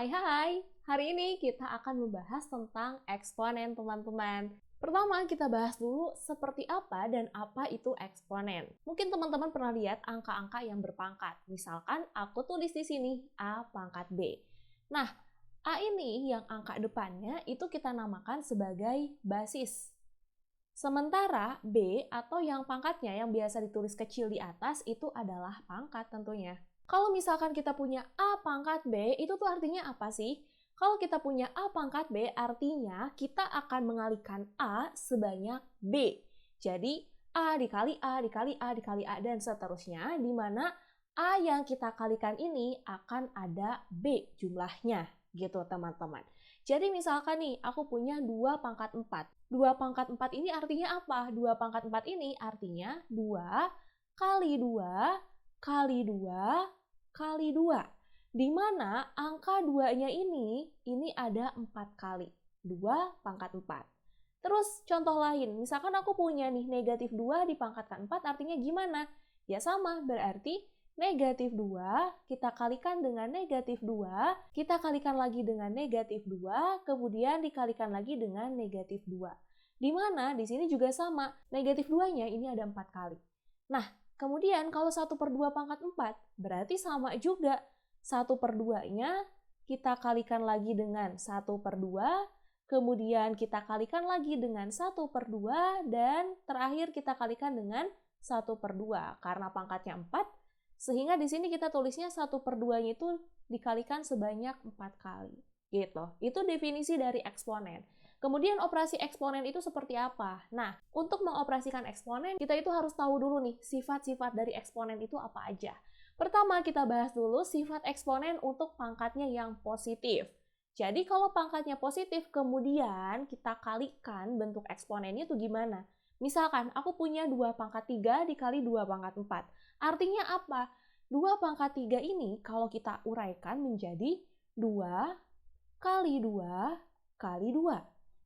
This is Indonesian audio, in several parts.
Hai, hari ini kita akan membahas tentang eksponen teman-teman. Pertama, kita bahas dulu seperti apa dan apa itu eksponen. Mungkin teman-teman pernah lihat angka-angka yang berpangkat. Misalkan aku tulis di sini A pangkat B. Nah, A ini yang angka depannya itu kita namakan sebagai basis. Sementara B atau yang pangkatnya yang biasa ditulis kecil di atas itu adalah pangkat tentunya. Kalau misalkan kita punya A pangkat B, itu tuh artinya apa sih? Kalau kita punya A pangkat B, artinya kita akan mengalihkan A sebanyak B. Jadi, A dikali A dikali A dikali A dan seterusnya, di mana A yang kita kalikan ini akan ada B jumlahnya, gitu teman-teman. Jadi misalkan nih, aku punya 2 pangkat 4. 2 pangkat 4 ini artinya apa? 2 pangkat 4 ini artinya 2 kali 2 kali 2 kali 2. Di mana angka 2-nya ini ada 4 kali. 2 pangkat 4. Terus contoh lain, misalkan aku punya nih negatif 2 dipangkatkan 4 artinya gimana? Ya sama, berarti negatif 2 kita kalikan dengan negatif 2, kita kalikan lagi dengan negatif 2, kemudian dikalikan lagi dengan negatif 2. Di mana di sini juga sama, negatif 2-nya ini ada 4 kali. Nah, kemudian kalau 1/2 pangkat 4, berarti sama juga. 1/2-nya kita kalikan lagi dengan 1/2, kemudian kita kalikan lagi dengan 1/2, dan terakhir kita kalikan dengan 1/2. Karena pangkatnya 4, sehingga di sini kita tulisnya 1/2-nya itu dikalikan sebanyak 4 kali. Gitu. Itu definisi dari eksponen. Kemudian operasi eksponen itu seperti apa? Nah, untuk mengoperasikan eksponen, kita itu harus tahu dulu nih, sifat-sifat dari eksponen itu apa aja. Pertama, kita bahas dulu sifat eksponen untuk pangkatnya yang positif. Jadi kalau pangkatnya positif, kemudian kita kalikan bentuk eksponennya itu gimana? Misalkan, aku punya 2 pangkat 3 dikali 2 pangkat 4. Artinya apa? 2 pangkat 3 ini kalau kita uraikan menjadi 2 kali 2 kali 2.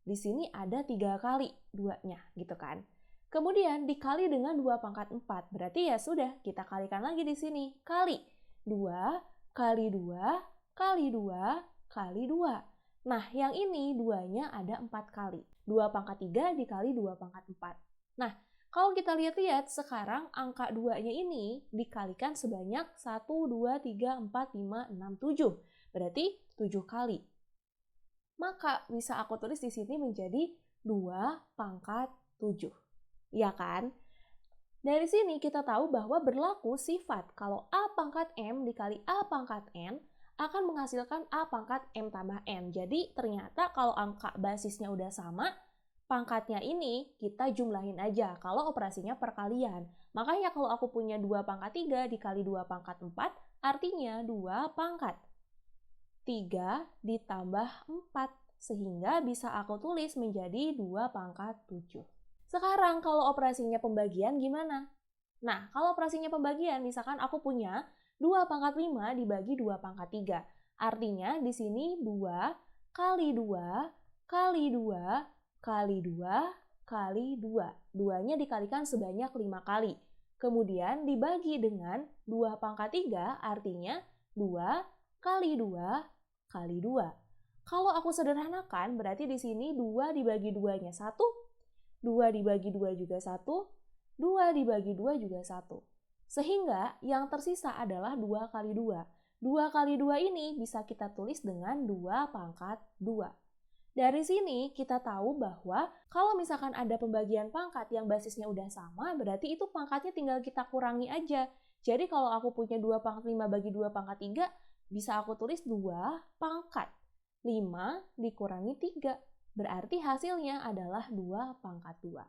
Di sini ada 3 kali 2-nya, gitu kan. Kemudian dikali dengan 2 pangkat 4. Berarti ya sudah, kita kalikan lagi di sini. Kali 2 kali 2 kali 2 kali 2. Nah, yang ini 2-nya ada 4 kali. 2 pangkat 3 dikali 2 pangkat 4. Nah, kalau kita lihat-lihat, sekarang angka 2-nya ini dikalikan sebanyak 1, 2, 3, 4, 5, 6, 7. Berarti 7 kali. Maka bisa aku tulis di sini menjadi 2 pangkat 7. Ya kan? Dari sini kita tahu bahwa berlaku sifat kalau A pangkat M dikali A pangkat N akan menghasilkan A pangkat M tambah N. Jadi ternyata kalau angka basisnya udah sama, pangkatnya ini kita jumlahin aja kalau operasinya perkalian. Makanya kalau aku punya 2 pangkat 3 dikali 2 pangkat 4, artinya 2 pangkat 3 ditambah 4, sehingga bisa aku tulis menjadi 2 pangkat 7. Sekarang kalau operasinya pembagian gimana? Nah, kalau operasinya pembagian, misalkan aku punya 2 pangkat 5 dibagi 2 pangkat 3. Artinya di sini 2 kali 2 kali 2 kali 2 kali 2. 2-nya dikalikan sebanyak 5 kali. Kemudian dibagi dengan 2 pangkat 3, artinya 2 kali 2 kali 2. Kalau aku sederhanakan, berarti di sini 2 dibagi 2-nya 1, 2 dibagi 2 juga 1, 2 dibagi 2 juga 1. Sehingga yang tersisa adalah 2 kali 2. 2 kali 2 ini bisa kita tulis dengan 2 pangkat 2. Dari sini kita tahu bahwa kalau misalkan ada pembagian pangkat yang basisnya udah sama, berarti itu pangkatnya tinggal kita kurangi aja. Jadi kalau aku punya 2 pangkat 5 bagi 2 pangkat 3, bisa aku tulis 2 pangkat 5 dikurangi 3. Berarti hasilnya adalah 2 pangkat 2.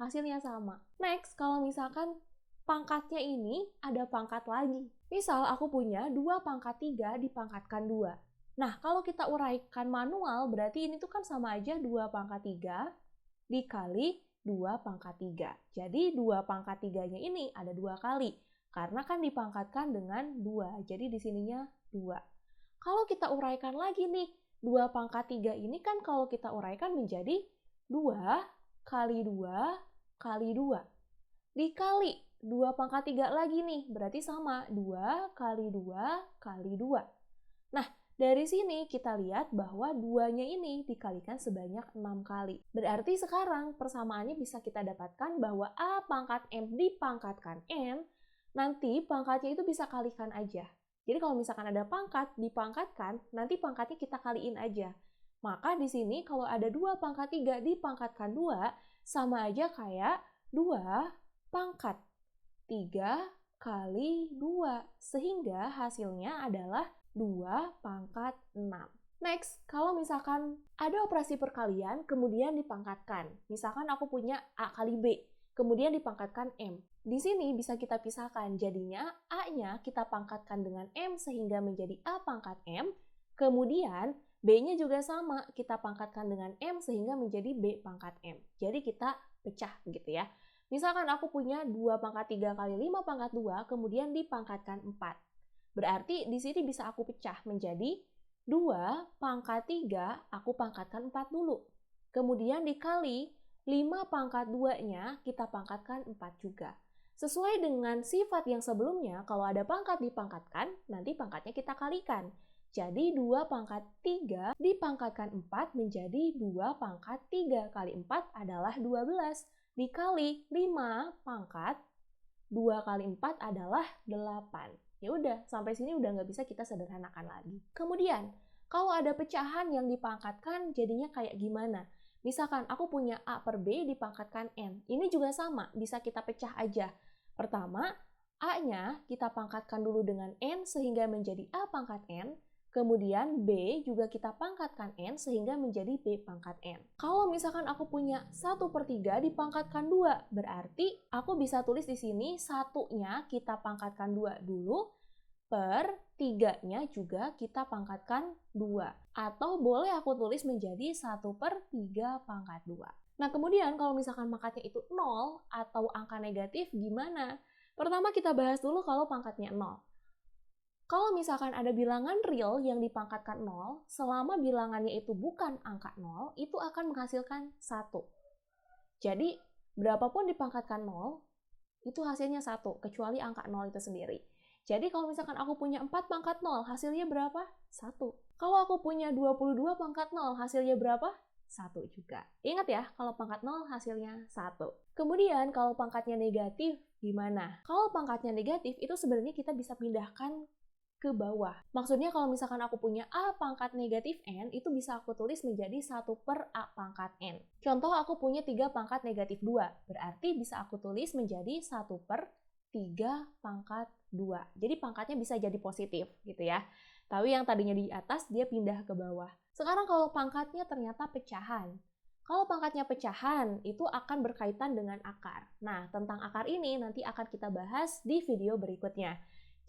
Hasilnya sama. Next, kalau misalkan pangkatnya ini ada pangkat lagi. Misal aku punya 2 pangkat 3 dipangkatkan 2. Nah, kalau kita uraikan manual, berarti ini tuh kan sama aja 2 pangkat 3 dikali 2 pangkat 3. Jadi 2 pangkat 3-nya ini ada 2 kali. Karena kan dipangkatkan dengan 2. Jadi di sininya 2. Kalau kita uraikan lagi nih, 2 pangkat 3 ini kan kalau kita uraikan menjadi 2 kali 2 kali 2. Dikali 2 pangkat 3 lagi nih, berarti sama, 2 kali 2 kali 2. Nah, Dari sini kita lihat bahwa 2-nya ini dikalikan sebanyak 6 kali. Berarti sekarang persamaannya bisa kita dapatkan bahwa A pangkat M dipangkatkan N, nanti pangkatnya itu bisa kalikan aja. Jadi kalau misalkan ada pangkat dipangkatkan, nanti pangkatnya kita kaliin aja. Maka di sini kalau ada 2 pangkat 3 dipangkatkan 2, sama aja kayak 2 pangkat 3 kali 2. Sehingga hasilnya adalah 2 pangkat 6. Next, kalau misalkan ada operasi perkalian kemudian dipangkatkan. Misalkan aku punya A kali B, kemudian dipangkatkan M. Di sini bisa kita pisahkan, jadinya A-nya kita pangkatkan dengan M sehingga menjadi A pangkat M, kemudian B-nya juga sama, kita pangkatkan dengan M sehingga menjadi B pangkat M. Jadi kita pecah gitu ya. Misalkan aku punya 2 pangkat 3 kali 5 pangkat 2, kemudian dipangkatkan 4. Berarti di sini bisa aku pecah menjadi 2 pangkat 3, aku pangkatkan 4 dulu. Kemudian dikali 5 pangkat 2-nya, kita pangkatkan 4 juga. Sesuai dengan sifat yang sebelumnya, kalau ada pangkat dipangkatkan, nanti pangkatnya kita kalikan. Jadi 2 pangkat 3 dipangkatkan 4 menjadi 2 pangkat 3 kali 4 adalah 12. Dikali 5 pangkat 2 kali 4 adalah 8. Ya udah, sampai sini udah nggak bisa kita sederhanakan lagi. Kemudian, kalau ada pecahan yang dipangkatkan jadinya kayak gimana? Misalkan aku punya A per B dipangkatkan N. Ini juga sama, bisa kita pecah aja. Pertama, A-nya kita pangkatkan dulu dengan N sehingga menjadi A pangkat N. Kemudian B juga kita pangkatkan N sehingga menjadi B pangkat N. Kalau misalkan aku punya 1/3 dipangkatkan 2, berarti aku bisa tulis di sini 1-nya kita pangkatkan 2 dulu, per 3-nya juga kita pangkatkan 2. Atau boleh aku tulis menjadi 1/3 pangkat 2. Nah kemudian kalau misalkan pangkatnya itu 0 atau angka negatif gimana? Pertama kita bahas dulu kalau pangkatnya 0. Kalau misalkan ada bilangan real yang dipangkatkan 0, selama bilangannya itu bukan angka 0, itu akan menghasilkan 1. Jadi, berapapun dipangkatkan 0, itu hasilnya 1, kecuali angka 0 itu sendiri. Jadi, kalau misalkan aku punya 4 pangkat 0, hasilnya berapa? 1. Kalau aku punya 22 pangkat 0, hasilnya berapa? 1 juga. Ingat ya, kalau pangkat 0 hasilnya 1. Kemudian, kalau pangkatnya negatif, gimana? Kalau pangkatnya negatif, itu sebenarnya kita bisa pindahkan ke bawah. Maksudnya kalau misalkan aku punya A pangkat negatif N, itu bisa aku tulis menjadi 1 per A pangkat N. Contoh aku punya 3 pangkat negatif 2, berarti bisa aku tulis menjadi 1 per 3 pangkat 2. Jadi pangkatnya bisa jadi positif gitu ya. Tapi yang tadinya di atas, dia pindah ke bawah. Sekarang kalau pangkatnya ternyata pecahan. Kalau pangkatnya pecahan, itu akan berkaitan dengan akar. Nah, tentang akar ini nanti akan kita bahas di video berikutnya.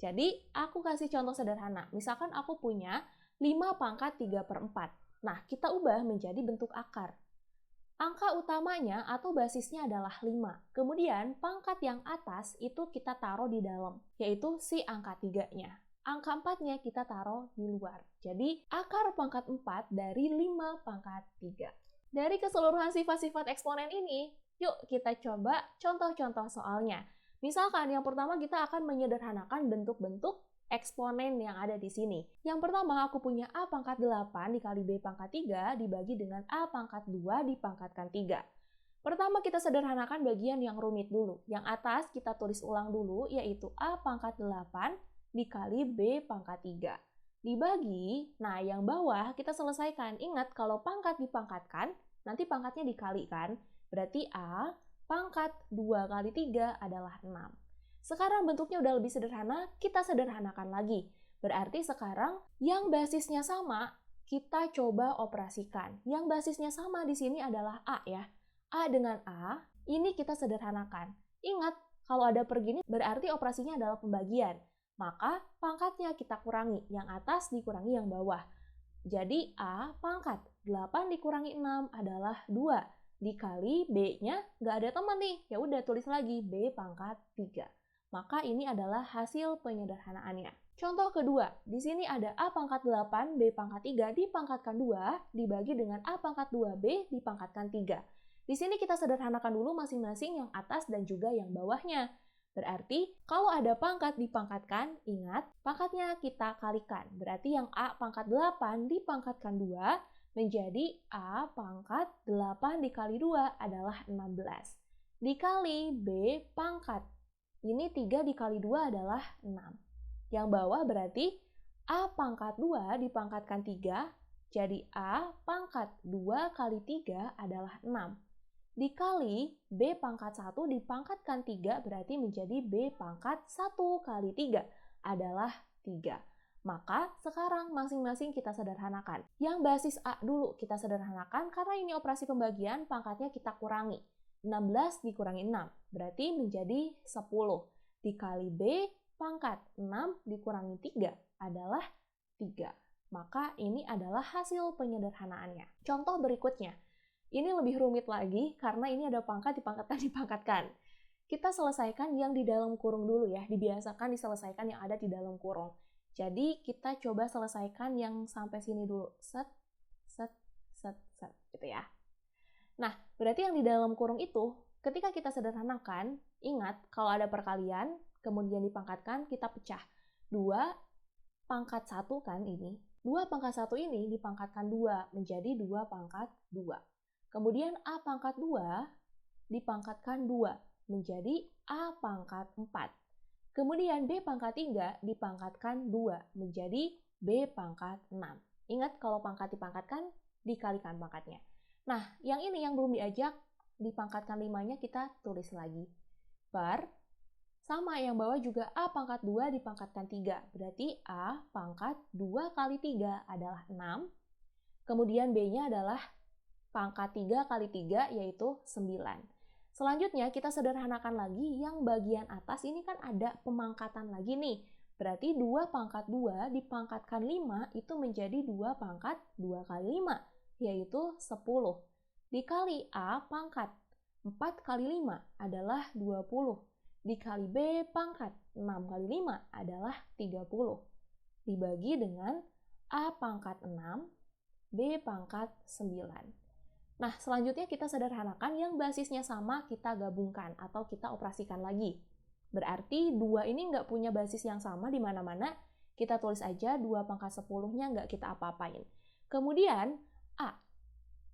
Jadi, aku kasih contoh sederhana. Misalkan aku punya 5 pangkat 3/4. Nah, kita ubah menjadi bentuk akar. Angka utamanya atau basisnya adalah 5. Kemudian, pangkat yang atas itu kita taruh di dalam, yaitu si angka 3-nya. Angka 4-nya kita taruh di luar. Jadi, akar pangkat 4 dari 5 pangkat 3. Dari keseluruhan sifat-sifat eksponen ini, yuk kita coba contoh-contoh soalnya. Misalkan yang pertama kita akan menyederhanakan bentuk-bentuk eksponen yang ada di sini. Yang pertama aku punya A pangkat 8 dikali B pangkat 3 dibagi dengan A pangkat 2 dipangkatkan 3. Pertama kita sederhanakan bagian yang rumit dulu. Yang atas kita tulis ulang dulu yaitu A pangkat 8 dikali B pangkat 3. Dibagi, nah yang bawah kita selesaikan. Ingat kalau pangkat dipangkatkan, nanti pangkatnya dikalikan. Berarti A pangkat 2 kali 3 adalah 6. Sekarang bentuknya udah lebih sederhana, kita sederhanakan lagi. Berarti sekarang yang basisnya sama, kita coba operasikan. Yang basisnya sama di sini adalah A ya. A dengan A, ini kita sederhanakan. Ingat, kalau ada pergini berarti operasinya adalah pembagian. Maka pangkatnya kita kurangi, yang atas dikurangi yang bawah. Jadi A pangkat 8 dikurangi 6 adalah 2. Dikali B-nya nggak ada teman nih, ya udah tulis lagi B pangkat 3. Maka ini adalah hasil penyederhanaannya. Contoh kedua, di sini ada A pangkat 8, B pangkat 3 dipangkatkan 2, dibagi dengan A pangkat 2B dipangkatkan 3. Di sini kita sederhanakan dulu masing-masing yang atas dan juga yang bawahnya. Berarti kalau ada pangkat dipangkatkan, ingat pangkatnya kita kalikan. Berarti yang A pangkat 8 dipangkatkan 2 menjadi A pangkat 8 dikali 2 adalah 16. Dikali B pangkat. Ini 3 dikali 2 adalah 6. Yang bawah berarti A pangkat 2 dipangkatkan 3, jadi A pangkat 2 kali 3 adalah 6. Dikali B pangkat 1 dipangkatkan 3 berarti menjadi B pangkat 1 kali 3 adalah 3. Maka sekarang masing-masing kita sederhanakan. Yang basis A dulu kita sederhanakan karena ini operasi pembagian, pangkatnya kita kurangi. 16 dikurangi 6 berarti menjadi 10. Dikali B pangkat 6 dikurangi 3 adalah 3. Maka ini adalah hasil penyederhanaannya. Contoh berikutnya. Ini lebih rumit lagi karena ini ada pangkat dipangkatkan. Kita selesaikan yang di dalam kurung dulu ya, dibiasakan diselesaikan yang ada di dalam kurung. Jadi kita coba selesaikan yang sampai sini dulu. Set, set, set, set, gitu ya. Nah, berarti yang di dalam kurung itu, ketika kita sederhanakan, ingat kalau ada perkalian, kemudian dipangkatkan, kita pecah. 2 pangkat 1 kan ini. 2 pangkat 1 ini dipangkatkan 2 menjadi 2 pangkat 2. Kemudian A pangkat 2 dipangkatkan 2 menjadi A pangkat 4. Kemudian B pangkat 3 dipangkatkan 2 menjadi B pangkat 6. Ingat kalau pangkat dipangkatkan, dikalikan pangkatnya. Nah, yang ini yang belum diajak, dipangkatkan 5-nya kita tulis lagi. Sama yang bawah juga A pangkat 2 dipangkatkan 3. Berarti A pangkat 2 kali 3 adalah 6. Kemudian B-nya adalah pangkat 3 kali 3 yaitu 9. Selanjutnya kita sederhanakan lagi yang bagian atas ini kan ada pemangkatan lagi nih. Berarti 2 pangkat 2 dipangkatkan 5 itu menjadi 2 pangkat 2 kali 5 yaitu 10. Dikali A pangkat 4 kali 5 adalah 20. Dikali B pangkat 6 kali 5 adalah 30. Dibagi dengan A pangkat 6, B pangkat 9. Nah, selanjutnya kita sederhanakan yang basisnya sama kita gabungkan atau kita operasikan lagi. Berarti 2 ini nggak punya basis yang sama di mana-mana, kita tulis aja 2 pangkat 10-nya nggak kita apa-apain. Kemudian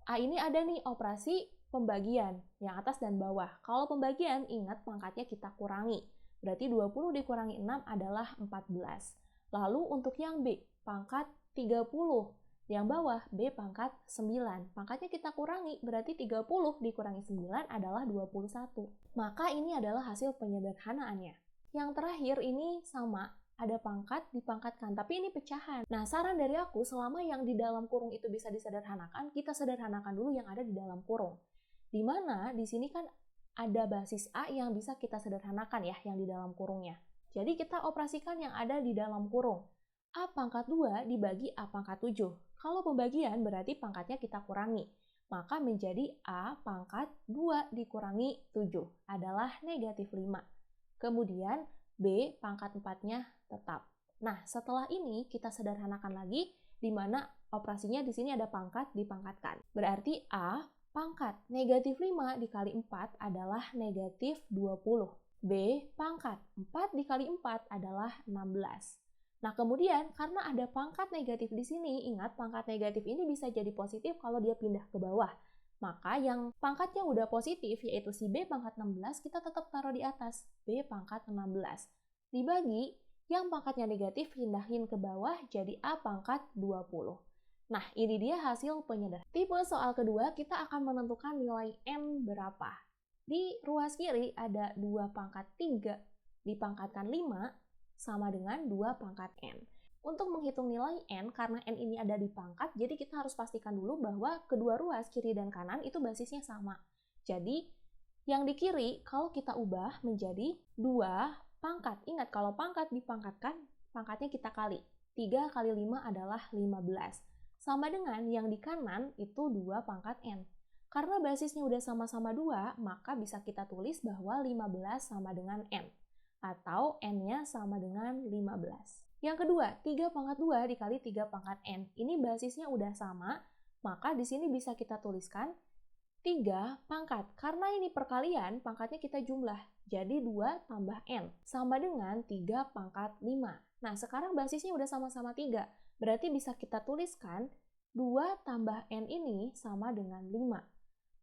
A ini ada nih operasi pembagian, yang atas dan bawah. Kalau pembagian, ingat pangkatnya kita kurangi. Berarti 20 dikurangi 6 adalah 14. Lalu untuk yang B, pangkat 30. Yang bawah, B pangkat 9. Pangkatnya kita kurangi, berarti 30 dikurangi 9 adalah 21. Maka ini adalah hasil penyederhanaannya. Yang terakhir ini sama, ada pangkat dipangkatkan, tapi ini pecahan. Nah, saran dari aku, selama yang di dalam kurung itu bisa disederhanakan, kita sederhanakan dulu yang ada di dalam kurung. Di mana di sini kan ada basis A yang bisa kita sederhanakan ya, yang di dalam kurungnya. Jadi kita operasikan yang ada di dalam kurung. A pangkat 2 dibagi A pangkat 7. Kalau pembagian berarti pangkatnya kita kurangi. Maka menjadi A pangkat 2 dikurangi 7 adalah negatif 5. Kemudian B pangkat 4-nya tetap. Nah, setelah ini kita sederhanakan lagi di mana operasinya di sini ada pangkat dipangkatkan. Berarti A pangkat negatif 5 dikali 4 adalah negatif 20. B pangkat 4 dikali 4 adalah 16. Nah, kemudian karena ada pangkat negatif di sini, ingat pangkat negatif ini bisa jadi positif kalau dia pindah ke bawah. Maka yang pangkatnya udah positif, yaitu si B pangkat 16, kita tetap taruh di atas, B pangkat 16. Dibagi, yang pangkatnya negatif pindahin ke bawah jadi A pangkat 20. Nah, ini dia hasil penyederhanaan. Tipe soal kedua, kita akan menentukan nilai N berapa. Di ruas kiri ada 2 pangkat 3 dipangkatkan 5, sama dengan 2 pangkat N. Untuk menghitung nilai N, karena N ini ada di pangkat, jadi kita harus pastikan dulu bahwa kedua ruas, kiri dan kanan, itu basisnya sama. Jadi, yang di kiri, kalau kita ubah menjadi 2 pangkat. Ingat, kalau pangkat dipangkatkan, pangkatnya kita kali. 3 kali 5 adalah 15. Sama dengan yang di kanan, itu 2 pangkat N. Karena basisnya udah sama-sama 2, maka bisa kita tulis bahwa 15 sama dengan N. Atau N-nya sama dengan 15. Yang kedua, 3 pangkat 2 dikali 3 pangkat N. Ini basisnya udah sama, maka di sini bisa kita tuliskan 3 pangkat. Karena ini perkalian, pangkatnya kita jumlah. Jadi 2 tambah N sama dengan 3 pangkat 5. Nah, sekarang basisnya udah sama-sama 3. Berarti bisa kita tuliskan 2 tambah N ini sama dengan 5.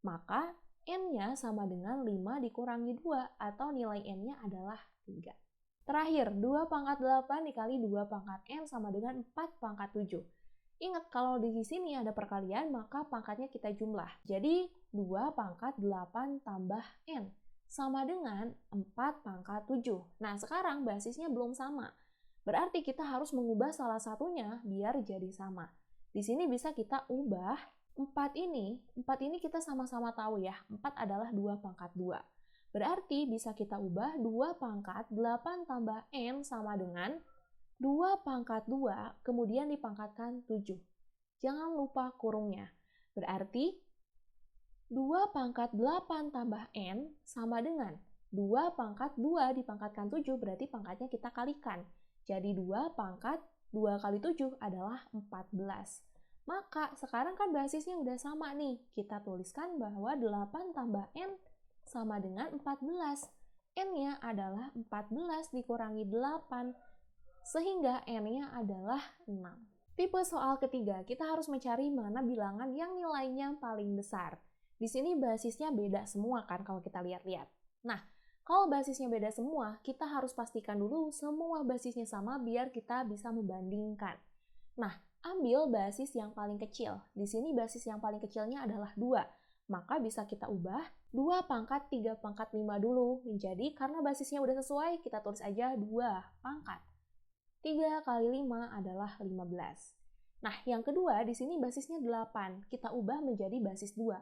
Maka N-nya sama dengan 5 dikurangi 2 atau nilai N-nya adalah 3. Terakhir, 2 pangkat 8 dikali 2 pangkat N sama dengan 4 pangkat 7. Ingat, kalau di sini ada perkalian, maka pangkatnya kita jumlah. Jadi, 2 pangkat 8 tambah N sama dengan 4 pangkat 7. Nah, sekarang basisnya belum sama. Berarti kita harus mengubah salah satunya biar jadi sama. Di sini bisa kita ubah 4 ini kita sama-sama tahu ya, 4 adalah 2 pangkat 2. Berarti bisa kita ubah 2 pangkat 8 tambah N sama dengan 2 pangkat 2 kemudian dipangkatkan 7. Jangan lupa kurungnya. Berarti 2 pangkat 8 tambah N sama dengan 2 pangkat 2 dipangkatkan 7, berarti pangkatnya kita kalikan. Jadi 2 pangkat 2 kali 7 adalah 14. Maka sekarang kan basisnya udah sama nih. Kita tuliskan bahwa 8 tambah N sama dengan 14. N-nya adalah 14 dikurangi 8, sehingga N-nya adalah 6. Tipe soal ketiga, kita harus mencari mana bilangan yang nilainya paling besar. Di sini basisnya beda semua kan kalau kita lihat-lihat. Nah, kalau basisnya beda semua, kita harus pastikan dulu semua basisnya sama biar kita bisa membandingkan. Nah, ambil basis yang paling kecil. Di sini basis yang paling kecilnya adalah 2. Maka bisa kita ubah 2 pangkat 3 pangkat 5 dulu. Menjadi karena basisnya udah sesuai, kita tulis aja 2 pangkat 3 kali 5 adalah 15. Nah, yang kedua di sini basisnya 8. Kita ubah menjadi basis 2.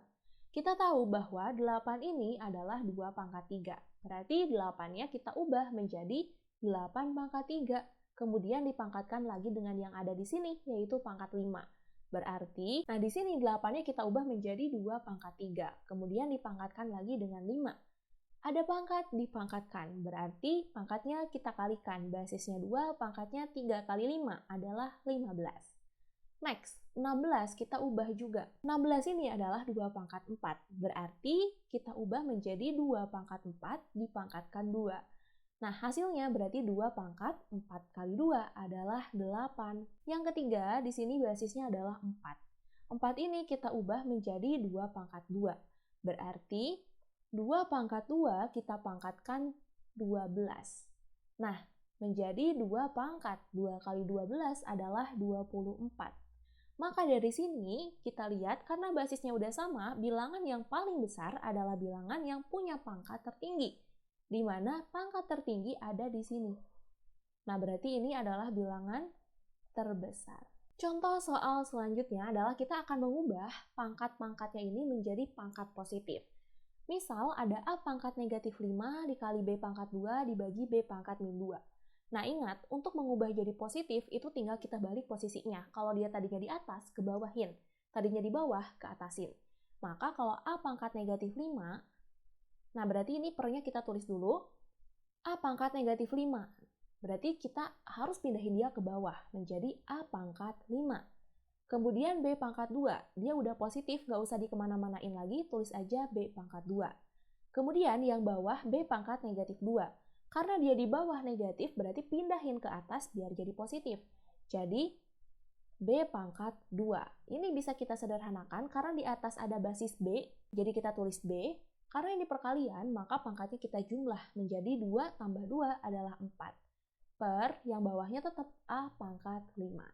Kita tahu bahwa 8 ini adalah 2 pangkat 3. Berarti 8-nya kita ubah menjadi 8 pangkat 3. Kemudian dipangkatkan lagi dengan yang ada di sini, yaitu pangkat 5. Berarti, nah di sini 8-nya kita ubah menjadi 2 pangkat 3. Kemudian dipangkatkan lagi dengan 5. Ada pangkat, dipangkatkan. Berarti pangkatnya kita kalikan. Basisnya 2, pangkatnya 3 kali 5 adalah 15. Next, 16 kita ubah juga. 16 ini adalah 2 pangkat 4. Berarti kita ubah menjadi 2 pangkat 4 dipangkatkan 2. Nah, hasilnya berarti 2 pangkat 4 kali 2 adalah 8. Yang ketiga, di sini basisnya adalah 4. 4 ini kita ubah menjadi 2 pangkat 2. Berarti 2 pangkat 2 kita pangkatkan 12. Nah, menjadi 2 pangkat. 2 kali 12 adalah 24. Maka dari sini kita lihat karena basisnya udah sama, bilangan yang paling besar adalah bilangan yang punya pangkat tertinggi, di mana pangkat tertinggi ada di sini. Nah, berarti ini adalah bilangan terbesar. Contoh soal selanjutnya adalah kita akan mengubah pangkat-pangkatnya ini menjadi pangkat positif. Misal ada A pangkat negatif 5 dikali B pangkat 2 dibagi B pangkat min 2. Nah, ingat, untuk mengubah jadi positif, itu tinggal kita balik posisinya. Kalau dia tadinya di atas, ke bawahin. Tadinya di bawah, ke atasin. Maka kalau A pangkat negatif 5, nah berarti ini pernya kita tulis dulu, A pangkat negatif 5. Berarti kita harus pindahin dia ke bawah, menjadi A pangkat 5. Kemudian B pangkat 2, dia udah positif, nggak usah dikemana-manain lagi, tulis aja B pangkat 2. Kemudian yang bawah B pangkat negatif 2. Karena dia di bawah negatif, berarti pindahin ke atas biar jadi positif. Jadi, B pangkat 2. Ini bisa kita sederhanakan karena di atas ada basis B, jadi kita tulis B. Karena ini perkalian, maka pangkatnya kita jumlah menjadi 2 tambah 2 adalah 4. Per yang bawahnya tetap A pangkat 5.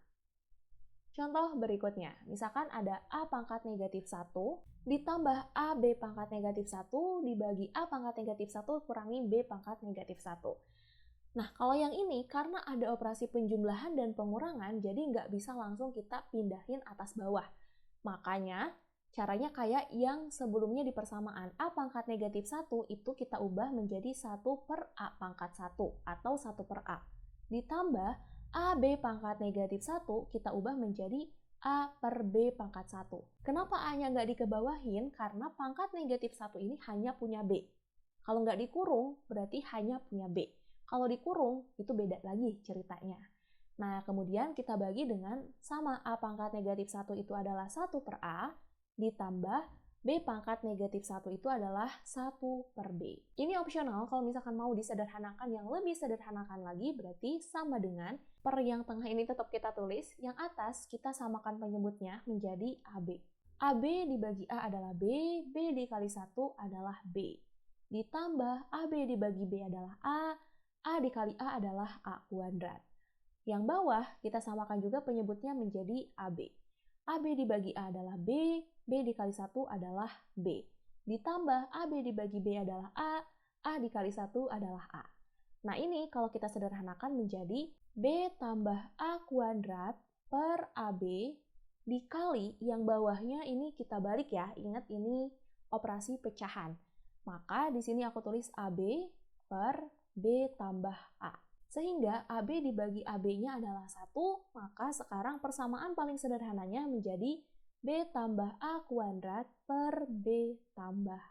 Contoh berikutnya, misalkan ada A pangkat negatif 1 ditambah A B pangkat negatif 1 dibagi A pangkat negatif 1 kurangi B pangkat negatif 1. Nah, kalau yang ini karena ada operasi penjumlahan dan pengurangan, jadi nggak bisa langsung kita pindahin atas bawah. Makanya, caranya kayak yang sebelumnya di persamaan. A pangkat negatif 1 itu kita ubah menjadi 1 per A pangkat 1 atau 1 per A. Ditambah A B pangkat negatif 1 kita ubah menjadi A per B pangkat 1. Kenapa A-nya nggak dikebawahin? Karena pangkat negatif 1 ini hanya punya B. Kalau nggak dikurung, berarti hanya punya B. Kalau dikurung, itu beda lagi ceritanya. Nah, kemudian kita bagi dengan sama A pangkat negatif 1 itu adalah 1 per A, ditambah B pangkat negatif 1 itu adalah 1 per B. Ini opsional, kalau misalkan mau disederhanakan yang lebih sederhanakan lagi, berarti sama dengan per yang tengah ini tetap kita tulis, yang atas kita samakan penyebutnya menjadi AB. AB dibagi A adalah B, B dikali 1 adalah B. Ditambah AB dibagi B adalah A dikali A adalah A kuadrat. Yang bawah kita samakan juga penyebutnya menjadi AB. AB dibagi A adalah B, B dikali 1 adalah B. Ditambah AB dibagi B adalah A dikali 1 adalah A. Nah ini kalau kita sederhanakan menjadi B tambah A kuadrat per AB dikali yang bawahnya ini kita balik ya. Ingat ini operasi pecahan. Maka di sini aku tulis AB per B tambah A. Sehingga AB dibagi AB-nya adalah 1, maka sekarang persamaan paling sederhananya menjadi B tambah A kuadrat per B tambah